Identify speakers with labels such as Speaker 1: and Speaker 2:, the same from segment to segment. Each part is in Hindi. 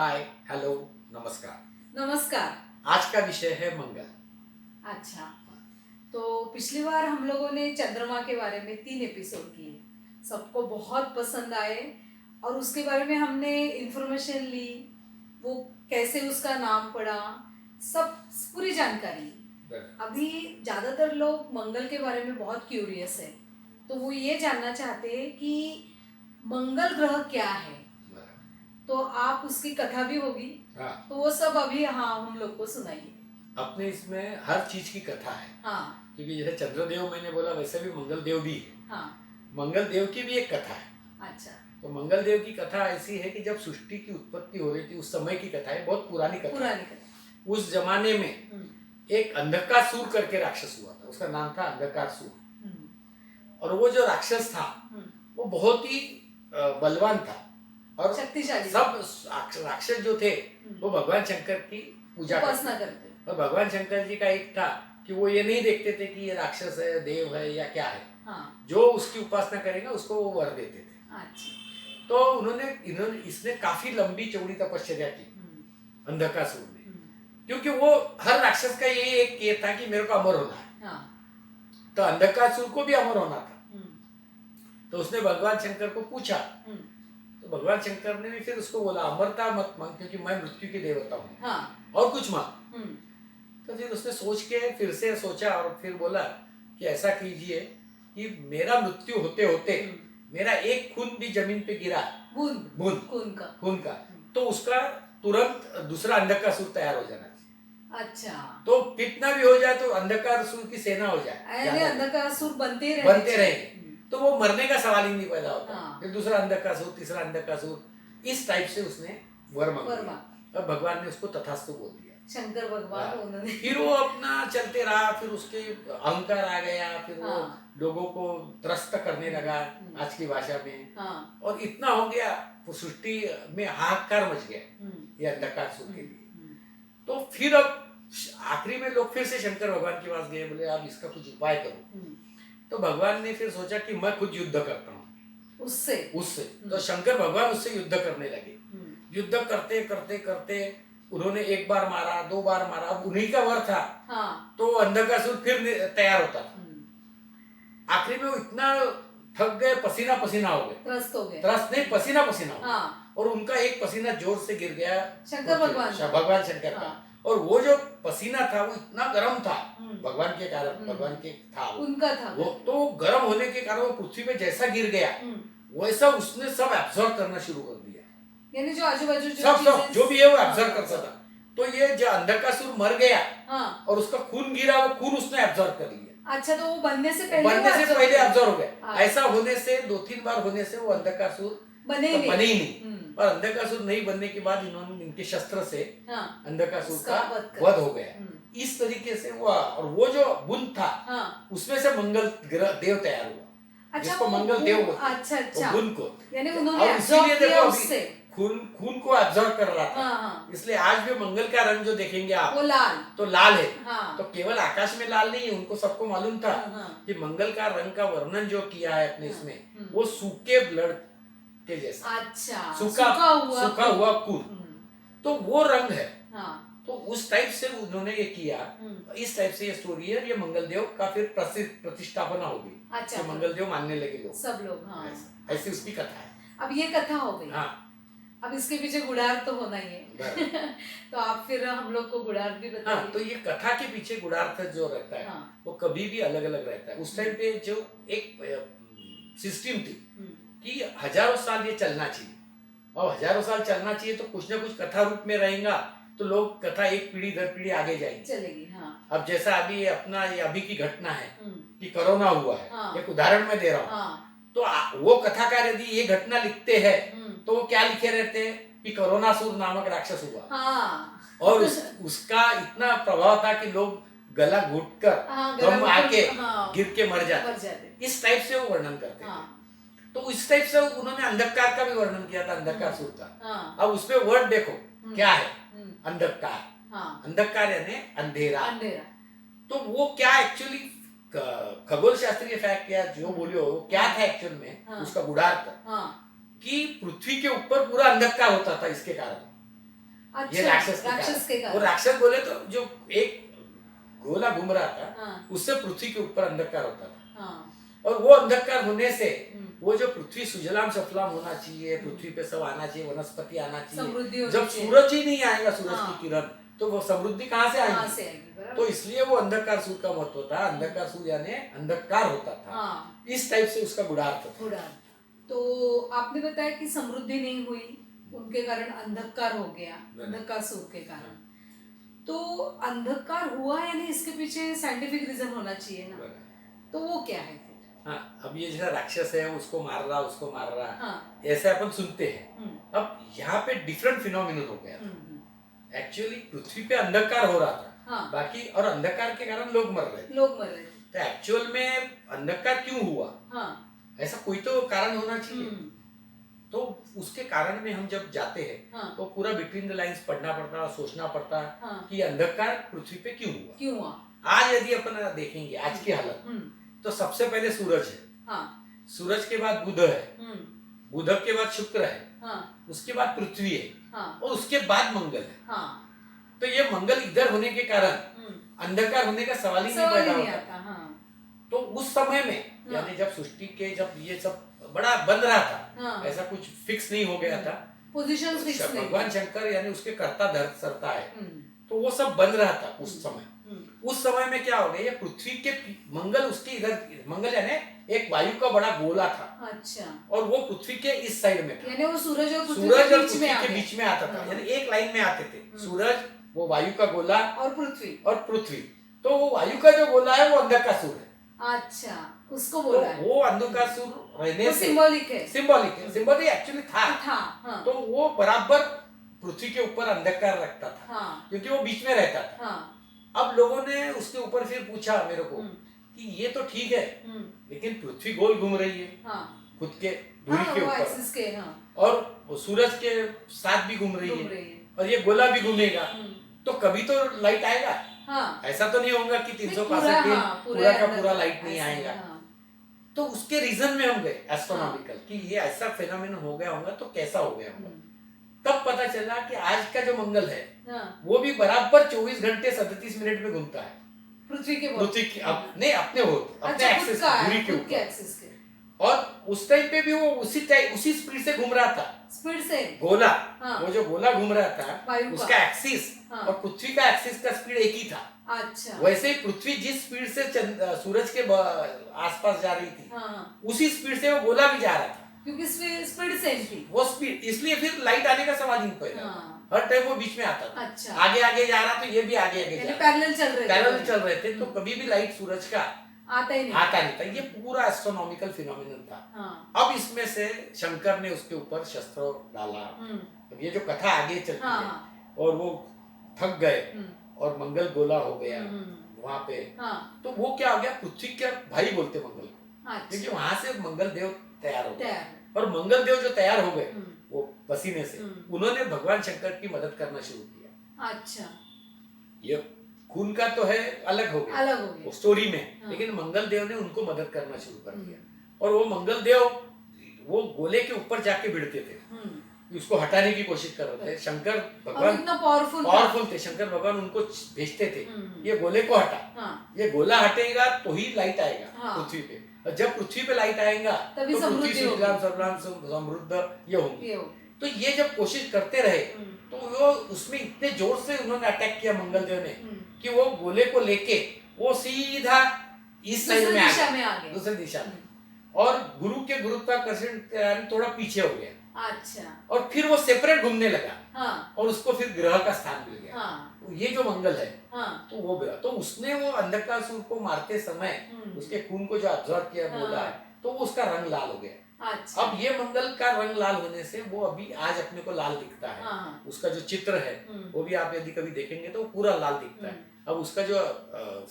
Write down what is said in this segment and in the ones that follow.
Speaker 1: हाय हेलो नमस्कार।
Speaker 2: नमस्कार।
Speaker 1: आज का विषय है मंगल।
Speaker 2: अच्छा, तो पिछली बार हम लोगों ने चंद्रमा के बारे में 3 एपिसोड किए। सबको बहुत पसंद आए और उसके बारे में हमने इंफॉर्मेशन ली, वो कैसे उसका नाम पड़ा, सब पूरी जानकारी ली।
Speaker 1: बराबर।
Speaker 2: अभी ज़्यादातर लोग मंगल के बारे में बहुत क्यूरियस है, तो वो ये जानना चाहते हैं कि मंगल ग्रह क्या है। तो आप उसकी कथा भी होगी,
Speaker 1: हाँ,
Speaker 2: तो वो सब अभी हम लोग को सुनाइए।
Speaker 1: अपने इसमें हर चीज की कथा है।
Speaker 2: हाँ
Speaker 1: क्योंकि जैसे चंद्रदेव मैंने बोला वैसे भी मंगल देव भी है।
Speaker 2: हाँ।
Speaker 1: मंगल देव की भी एक कथा है।
Speaker 2: अच्छा।
Speaker 1: तो मंगल देव की कथा ऐसी है कि जब सृष्टि की उत्पत्ति हो रही थी उस समय की कथा है, बहुत पुरानी कथा है।
Speaker 2: पुरानी कथा।
Speaker 1: उस जमाने में एक अंधकासुर करके राक्षस हुआ था, उसका नाम था अंधकासुर। और वो जो राक्षस था वो बहुत ही बलवान था और
Speaker 2: शक्तिशाली।
Speaker 1: सब राक्षस जो थे वो भगवान शंकर की पूजा
Speaker 2: उपासना करते।
Speaker 1: और भगवान शंकर जी का एक था कि वो ये नहीं देखते थे कि ये राक्षस है, देव है या क्या है।
Speaker 2: हाँ।
Speaker 1: जो उसकी उपासना करेगा उसको वो वर देते थे।
Speaker 2: अच्छा।
Speaker 1: तो इन्होंने इसने काफी लंबी चौड़ी तपश्चर्या की अंधकासुर ने, क्योंकि वो हर राक्षस का ये था कि मेरे को अमर होना है।
Speaker 2: हाँ।
Speaker 1: तो अंधकासुर को भी अमर होना था। तो उसने भगवान शंकर को पूछा, तो भगवान शंकर ने भी फिर उसको बोला अमरता मत मांग क्योंकि मैं मृत्यु की देवता हूँ।
Speaker 2: हाँ।
Speaker 1: और कुछ मांग। तो फिर उसने सोच के फिर से सोचा और फिर बोला कि ऐसा कीजिए कि मेरा मृत्यु होते होते मेरा एक खून भी जमीन पे गिरा,
Speaker 2: बूंद
Speaker 1: बूंद खून का, तो उसका तुरंत दूसरा अंधकासुर तैयार हो जाना चाहिए।
Speaker 2: अच्छा।
Speaker 1: तो कितना भी हो जाए तो अंधकासुर की सेना हो जाए,
Speaker 2: अंधकासुर बनते
Speaker 1: रहेंगे तो वो मरने का सवाल ही नहीं पैदा होता।
Speaker 2: हाँ।
Speaker 1: फिर दूसरा अंधकासुर, तीसरा अंधकासुर, इस टाइप से उसने वर मांगा और भगवान ने उसको तथास्तु बोल दिया।
Speaker 2: शंकर भगवान उन्होंने
Speaker 1: फिर वो अपना चलते रहा, फिर उसके अहंकार आ गया, फिर वो लोगों को त्रस्त करने लगा आज की भाषा में। और इतना हो गया वो सृष्टि में हाहाकार मच गया ये अंधकासुर के लिए। तो फिर अब आखिरी में लोग फिर से शंकर भगवान के पास गए, बोले आप इसका कुछ उपाय करो। तो भगवान ने फिर सोचा कि मैं खुद युद्ध करता हूँ उससे। तो शंकर भगवान उससे युद्ध करने लगे। युद्ध करते करते करते उन्होंने एक बार मारा, 2 बार मारा, अब उन्हीं का वर था। तो अंधकासुर फिर तैयार होता था। आखिरी में वो इतना थक गए, पसीना पसीना हो गए, त्रस्त नहीं, पसीना पसीना हो गया। और उनका एक पसीना जोर से गिर गया भगवान शंकर का। और वो जो पसीना था वो इतना गर्म था भगवान के कारण, भगवान के था
Speaker 2: उनका था
Speaker 1: वो। तो गर्म होने के कारण वो पृथ्वी पे जैसा गिर गया वैसा उसने सब एब्जॉर्ब करना शुरू कर दिया।
Speaker 2: यानी जो आजू बाजू
Speaker 1: सब जो भी है वो एब्जॉर्ब करता था। तो ये जो अंधकासुर मर गया और उसका खून गिरा, वो खून उसने एब्जॉर्ब कर लिया।
Speaker 2: अच्छा, तो वो बनने से पहले
Speaker 1: एब्जॉर्ब हो गया। ऐसा होने से 2-3 बार होने से वो अंधकासुर बने ही नहीं। और अंधकासुर नहीं बनने के बाद इन्होंने इनके शस्त्र से अंधकासुर का वध हो गया। इस तरीके से वो, और वो जो बुंद था उसमें से मंगल ग्रह देव तैयार हुआ।
Speaker 2: अच्छा,
Speaker 1: जिसको मंगल देव बोलते हैं।
Speaker 2: अच्छा,
Speaker 1: बुंद को
Speaker 2: यानी उन्होंने
Speaker 1: इसीलिए देखो
Speaker 2: उससे
Speaker 1: खून को एब्जॉर्ब कर रहा था। इसलिए आज भी मंगल का रंग जो देखेंगे आप
Speaker 2: वो लाल,
Speaker 1: तो लाल है। तो केवल आकाश में लाल नहीं है, उनको सबको मालूम था कि मंगल का रंग का वर्णन जो किया है अपने इसमें वो सूखे ब्लड के जैसा।
Speaker 2: अच्छा,
Speaker 1: सूखा हुआ खून, तो वो रंग है। तो उस टाइप से उन्होंने ये किया। इस टाइप से ये स्टोरी है। ये मंगल देव का फिर प्रतिष्ठापना हो गई।
Speaker 2: अच्छा,
Speaker 1: मंगल देव मानने लगे लोग,
Speaker 2: सब लोग।
Speaker 1: ऐसी उसकी कथा है।
Speaker 2: अब ये कथा हो गई। अब इसके पीछे गुड़ार्थ तो होना ही है। तो आप फिर हम लोग को गुड़ार्थ भी बताइए।
Speaker 1: तो ये कथा के पीछे गुड़ार्थ जो रहता है वो कभी भी अलग अलग रहता है। उस टाइम पे जो एक सिस्टम थी कि हजारों साल ये चलना चाहिए, और हजारों साल चलना चाहिए तो कुछ ना कुछ कथा रूप में रहेगा, तो लोग कथा एक पीढ़ी दर पीढ़ी आगे
Speaker 2: चलेगी।
Speaker 1: अब जैसा अभी अपना ये अभी की घटना है कि कोरोना हुआ है, एक उदाहरण मैं दे रहा हूँ। तो वो कथाकार यदि ये घटना लिखते हैं तो वो क्या लिखे रहते हैं कि कोरोनासुर नामक राक्षस हुआ। और उसका इतना प्रभाव था कि लोग गला घुटकर दम आके गिर के मर जाते। इस टाइप से वो वर्णन करते थे। तो इस टाइप से उन्होंने अंधकार का भी वर्णन किया था, अंधकासुर का। अब उसपे वर्ड देखो क्या है, अंधकार। अंधकार यानी अंधेरा। तो वो क्या एक्चुअली खगोल शास्त्रीय फैक्ट या जो बोलियो क्या था एक्चुअल में उसका गुणार्थ कि पृथ्वी के ऊपर पूरा अंधकार होता था इसके कारण ये
Speaker 2: अच्छा,
Speaker 1: राक्षस
Speaker 2: राक्षस के
Speaker 1: वो
Speaker 2: कारण।
Speaker 1: राक्षस बोले तो जो एक गोला घूम रहा था,
Speaker 2: हाँ।
Speaker 1: उससे पृथ्वी के ऊपर अंधकार होता था।
Speaker 2: हाँ।
Speaker 1: और वो अंधकार होने से
Speaker 2: हम्म।
Speaker 1: वो जो पृथ्वी सुजलाम सफलाम होना चाहिए, पृथ्वी पे सब आना चाहिए, वनस्पति आना
Speaker 2: समृद्धि
Speaker 1: चाहिए,
Speaker 2: होनी
Speaker 1: जब
Speaker 2: चाहिए।
Speaker 1: सूरज ही नहीं आएगा, सूरज
Speaker 2: हाँ।
Speaker 1: की किरण, तो वो समृद्धि कहाँ से
Speaker 2: कहाँ
Speaker 1: आएगी?
Speaker 2: से आएगी, बराबर।
Speaker 1: तो इसलिए वो अंधकार सूर्य का महत्व था। अंधकार सूर्य यानी अंधकार होता था।
Speaker 2: हाँ।
Speaker 1: इस टाइप से उसका गुणार्थ था।
Speaker 2: गुणार्थ। तो आपने बताया कि समृद्धि नहीं हुई, उनके कारण अंधकार हो गया, अंधकार सूर के कारण। तो अंधकार हुआ यानी इसके पीछे साइंटिफिक रीजन होना चाहिए ना, तो वो क्या है फिर?
Speaker 1: हाँ, अब ये जैसा राक्षस है, उसको मार रहा, उसको मार रहा,
Speaker 2: हाँ।
Speaker 1: ऐसे अपन सुनते हैं। अब यहाँ पे डिफरेंट फिनोमिनन हो गया था। एक्चुअली पृथ्वी पे अंधकार हो रहा था।
Speaker 2: हाँ।
Speaker 1: बाकी और अंधकार के कारण लोग मर रहे थे।
Speaker 2: लोग मर रहे थे।
Speaker 1: तो एक्चुअल में अंधकार क्यों हुआ?
Speaker 2: हाँ।
Speaker 1: ऐसा कोई तो कारण होना चाहिए। तो उसके कारण में हम जब जाते हैं,
Speaker 2: हाँ।
Speaker 1: तो पूरा बिटवीन द लाइंस पढ़ना पड़ता, सोचना पड़ता,
Speaker 2: हाँ।
Speaker 1: कि अंधकार पृथ्वी पे क्यों हुआ। आज यदि अपन देखेंगे आज की हालत, तो सबसे पहले सूरज है।
Speaker 2: हाँ।
Speaker 1: सूरज के बाद बुध है, बुध के बाद शुक्र है,
Speaker 2: हाँ।
Speaker 1: उसके बाद पृथ्वी है,
Speaker 2: हाँ।
Speaker 1: और उसके बाद मंगल है।
Speaker 2: हाँ।
Speaker 1: तो ये मंगल इधर होने के कारण अंधकार होने का सवाल ही नहीं पैदा होता।
Speaker 2: हाँ।
Speaker 1: तो उस समय में यानी जब सृष्टि के जब ये सब बड़ा बन रहा था,
Speaker 2: हाँ।
Speaker 1: ऐसा कुछ फिक्स नहीं हो गया था,
Speaker 2: पोजीशन फिक्स नहीं।
Speaker 1: भगवान शंकर यानी उसके कर्ता धर्ता है, तो वो सब बन रहा था उस समय। उस समय में क्या हो गया, ये पृथ्वी के मंगल उसके इधर, मंगल यानी एक वायु का बड़ा गोला था।
Speaker 2: अच्छा।
Speaker 1: और वो पृथ्वी के इस साइड में था।
Speaker 2: यानी वो सूरज और पृथ्वी
Speaker 1: के बीच में आता था, यानी एक लाइन में आते थे। सूरज, वो वायु का गोला,
Speaker 2: और पृथ्वी।
Speaker 1: तो वो वायु का जो गोला है वो अंधकासुर है।
Speaker 2: अच्छा, उसको बोला है।
Speaker 1: वो अंधकासुर रहने से
Speaker 2: सिंबॉलिक
Speaker 1: है एक्चुअली था।
Speaker 2: हाँ।
Speaker 1: तो वो बराबर पृथ्वी के ऊपर अंधकार रखता था।
Speaker 2: हाँ।
Speaker 1: क्योंकि वो बीच में रहता था।
Speaker 2: हाँ।
Speaker 1: अब लोगों ने उसके ऊपर फिर पूछा मेरे को कि ये तो ठीक है, लेकिन पृथ्वी गोल घूम रही है। हाँ। खुद के दूरी के ऊपर। हाँ। और वो सूरज के साथ भी घूम रही है, और ये गोला भी घूमेगा, तो कभी तो लाइट आएगा। हाँ। ऐसा तो नहीं होगा कि 365 दिन पूरा का पूरा लाइट नहीं आएगा। तो उसके रीजन में हम गए एस्ट्रोनॉमिकल, कि ये ऐसा फिनोमेनन हो गया होगा तो कैसा हो गया होगा। तब पता चला कि आज का जो मंगल है, वो भी बराबर 24 घंटे 37 मिनट में घूमता है पृथ्वी की नहीं अपने एक्सिस दूरी के ऊपर। और उस टाइम पे भी वो उसी स्पीड से घूम रहा था। स्पीड से गोला, वो जो गोला घूम रहा था उसका एक्सिस और पृथ्वी का एक्सिस का स्पीड एक ही था। अच्छा। वैसे ही पृथ्वी जिस स्पीड से सूरज के आसपास जा रही थी, उसी स्पीड से वो गोला भी जा रहा था, क्योंकि स्पीड सेम थी वो स्पीड। इसलिए फिर लाइट आने का सवाल ही नहीं पैदा। हर टाइम वो बीच में आता था। अच्छा। आगे आगे जा रहा, तो ये भी आगे आगे पैरेलल चल रहे थे, तो कभी भी लाइट सूरज का आता नहीं था। ये पूरा एस्ट्रोनॉमिकल फिनोमिनन था। हाँ। अब इसमें से शंकर ने उसके ऊपर शस्त्र डाला। अब ये जो कथा आगे चलती है, और वो थक गए और मंगल गोला हो गया वहां पे। हाँ। तो वो क्या हो गया, पृथ्वी के भाई बोलते मंगल को। अच्छा। क्योंकि वहां से मंगल देव तैयार हो गए, और मंगल देव जो तैयार हो गए वो पसीने से, उन्होंने भगवान शंकर की मदद करना शुरू किया। अच्छा। ये खून का तो है अलग हो गया स्टोरी में। हाँ। लेकिन मंगल देव ने उनको मदद करना शुरू कर दिया, और वो मंगल देव वो गोले के ऊपर जाके भिड़ते थे, उसको हटाने की कोशिश कर रहे थे। शंकर भगवान इतना पावरफुल थे, शंकर भगवान उनको भेजते थे, ये गोले को हटा। हाँ। ये गोला हटेगा तो ही लाइट आएगा। हाँ। पृथ्वी पे, और जब पृथ्वी पे लाइट आएगा तो पृथ्वी समृद्ध ये होगी। तो ये जब कोशिश करते रहे, तो वो उसमें इतने जोर से उन्होंने अटैक किया मंगल देव ने, कि वो गोले को लेके वो सीधा इस साइड में आ गया, दूसरी दिशा में, और गुरु के गुरुत्वाकर्षण के कारण थोड़ा पीछे हो गया। अच्छा। और फिर वो सेपरेट घूमने लगा। हाँ। और उसको फिर ग्रह का स्थान मिल गया। हाँ। तो ये जो मंगल है, हाँ। तो वो ग्रह, तो उसने वो अंधकासुर को मारते समय उसके खून को जो अब्जॉर्ब किया बोला है, तो उसका रंग लाल हो गया। अच्छा। अब ये मंगल का रंग लाल होने से वो अभी आज अपने को लाल दिखता है। हाँ। उसका जो चित्र है वो भी आप यदि कभी देखेंगे तो पूरा लाल दिखता है। अब उसका जो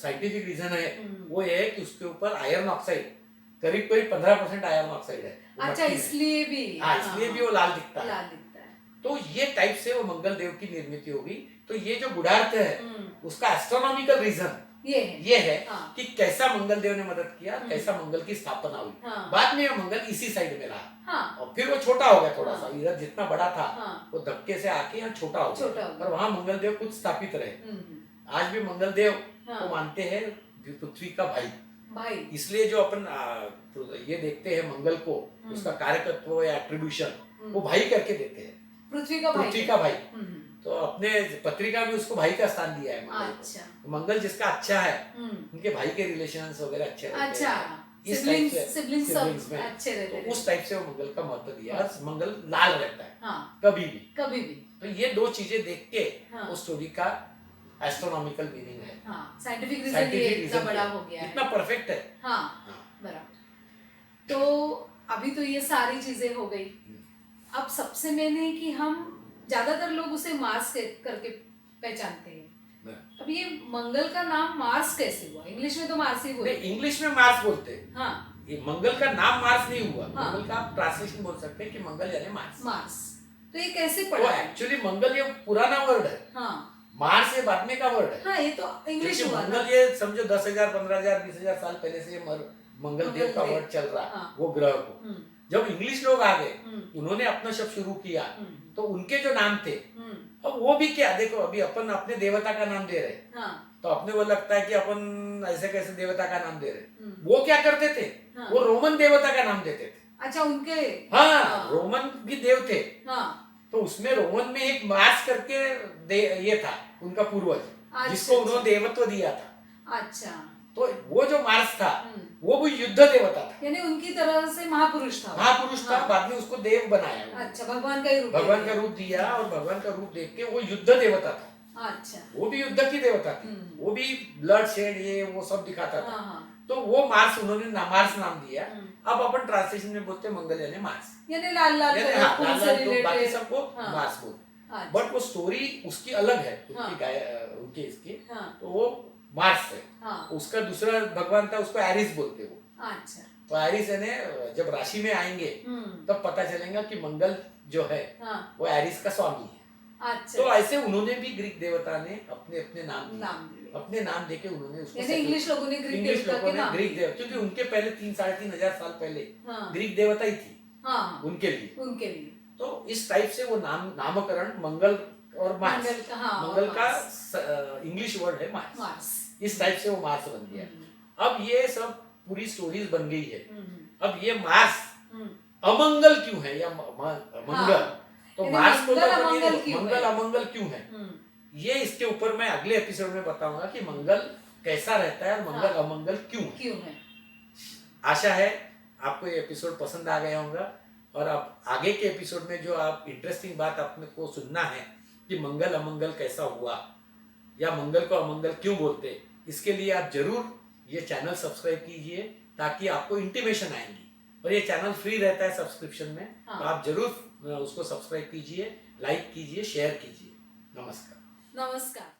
Speaker 1: साइंटिफिक रीजन है वो ये है कि उसके ऊपर आयरन ऑक्साइड करीब 15% आयरन ऑक्साइड है। अच्छा, इसलिए भी। हाँ, इसलिए भी वो लाल दिखता है। तो ये टाइप से वो मंगल देव की निर्मित होगी। तो ये जो गुडार्थ है उसका एस्ट्रोनॉमिकल रीजन
Speaker 2: ये है हाँ।
Speaker 1: कि कैसा मंगल देव ने मदद किया, कैसा मंगल की स्थापना हुई।
Speaker 2: हाँ।
Speaker 1: बाद में यह मंगल इसी साइड में रहा
Speaker 2: हाँ।
Speaker 1: और फिर वो छोटा हो गया थोड़ा
Speaker 2: हाँ।
Speaker 1: सा, इधर जितना बड़ा था
Speaker 2: हाँ।
Speaker 1: वो धक्के से आके यहाँ छोटा हो गया और वहाँ मंगल देव कुछ स्थापित रहे। आज भी मंगल देव को मानते हैं पृथ्वी का भाई। इसलिए जो अपन ये देखते हैं मंगल को, उसका कार्यकत्व या एट्रीब्यूशन वो भाई करके देते हैं, पृथ्वी का भाई। तो अपने पत्रिका में उसको भाई का स्थान दिया है मंगल
Speaker 2: अच्छा।
Speaker 1: को। मंगल जिसका अच्छा है उनके भाई के रिलेशंस वगैरह अच्छे रहते हैं।
Speaker 2: अच्छा।
Speaker 1: इस टाइप से
Speaker 2: सिबलिंग्स सब अच्छे रहते हैं।
Speaker 1: तो उस टाइप से वो मंगल का महत्व दिया है। मंगल लाल रहता है
Speaker 2: हाँ।
Speaker 1: कभी भी।
Speaker 2: तो
Speaker 1: ये दो चीजें देख के उस स्टोरी का एस्ट्रोनॉमिकल मीनिंग है।
Speaker 2: हाँ, साइंटिफिक रीजन ये इतना बड़ा हो गया है,
Speaker 1: इतना परफेक्ट है।
Speaker 2: हाँ, बराबर। तो अभी तो ये सारी चीजें हो गई। अब सबसे मेन है कि हम ज्यादातर लोग उसे मार्स करके पहचानते हैं। अब ये मंगल का नाम मार्स कैसे हुआ? इंग्लिश में तो मार्स ही बोलते हैं।
Speaker 1: इंग्लिश में मार्स बोलते हैं।
Speaker 2: हाँ।
Speaker 1: ये मंगल का नाम मार्स नहीं हुआ।
Speaker 2: हाँ।
Speaker 1: मंगल का आप ट्रांसलेशन बोल सकते हैं कि मंगल यानी मार्स।
Speaker 2: तो ये कैसे पड़ा?
Speaker 1: तो एक्चुअली मंगल ये पुराना वर्ड है।
Speaker 2: हाँ।
Speaker 1: मार्स ये बाद में का वर्ड है।
Speaker 2: हाँ, ये तो इंग्लिश हुआ ना।
Speaker 1: मंगल ये समझो 10,000, 15,000, 20,000 साल पहले से ये मंगल देव का वर्ड चल रहा है। वो ग्रह को जब इंग्लिश लोग आ गए, उन्होंने अपना शब्द शुरू किया, तो उनके जो नाम थे, अब वो भी क्या, देखो अभी अपन अपने देवता का नाम दे रहे, तो अपने वो लगता है कि अपन ऐसे कैसे देवता का नाम दे रहे। वो क्या करते थे, वो रोमन देवता का नाम देते थे।
Speaker 2: अच्छा, उनके
Speaker 1: हाँ, रोमन भी देव थे। तो उसमें रोमन में एक मार्स करके ये था उनका पूर्वज, जिसको उन्होंने देवत्व दिया था।
Speaker 2: अच्छा।
Speaker 1: तो वो जो मार्स था वो भी युद्ध देवता था,
Speaker 2: यानी उनकी तरह से महापुरुष था।
Speaker 1: हाँ। बाद में उसको देव बनाया।
Speaker 2: अच्छा, भगवान का रूप दिया
Speaker 1: और भगवान का रूप देख के वो युद्ध देवता था।
Speaker 2: अच्छा।
Speaker 1: वो भी युद्ध की देवता थी, वो भी ब्लड शेड ये वो सब दिखाता था। तो वो मार्स उन्होंने मार्स नाम दिया। अब अपन ट्रांसलेशन में बोलते हैं मंगल यानी मार्स,
Speaker 2: यानी लाल लाल
Speaker 1: तो बाकी सबको मार्स बोलते। बट वो स्टोरी उसकी अलग है, उनकी इसकी। तो वो मार्स है। उसका दूसरा भगवान था, उसको एरिस बोलते वो।
Speaker 2: अच्छा।
Speaker 1: तो एरिस यानी जब राशि में आएंगे तब पता चलेगा कि मंगल जो है वो एरिस का स्वामी है।
Speaker 2: अच्छा।
Speaker 1: तो ऐसे उन्होंने भी ग्रीक देवता ने अपने अपने नाम देके उन्होंने उसको,
Speaker 2: इंग्लिश लोगों ने ग्रीक देवता,
Speaker 1: क्योंकि उनके पहले 3-3,500 साल पहले ग्रीक देवता ही थी उनके लिए। तो इस टाइप से वो नामकरण मंगल और मार्स, मंगल का इंग्लिश वर्ड है मार्स। इस टाइप से वो मार्स बन गया। अब ये सब पूरी स्टोरीज बन गई है। अब ये मार्स अमंगल क्यों है या मंगल, तो मार्स को मंगल अमंगल क्यों है, ये इसके ऊपर मैं अगले एपिसोड में बताऊंगा कि मंगल कैसा रहता है और मंगल अमंगल क्यों है। आशा है आपको ये एपिसोड पसंद आ गया होगा और अब आगे के एपिसोड में जो आप इंटरेस्टिंग बात आपने को सुनना है कि मंगल अमंगल कैसा हुआ या मंगल को अमंगल क्यों बोलते, इसके लिए आप जरूर ये चैनल सब्सक्राइब कीजिए ताकि आपको इंटीमेशन आएंगी। और ये चैनल फ्री रहता है सब्सक्रिप्शन में। तो आप जरूर उसको सब्सक्राइब कीजिए, लाइक कीजिए, शेयर कीजिए। नमस्कार।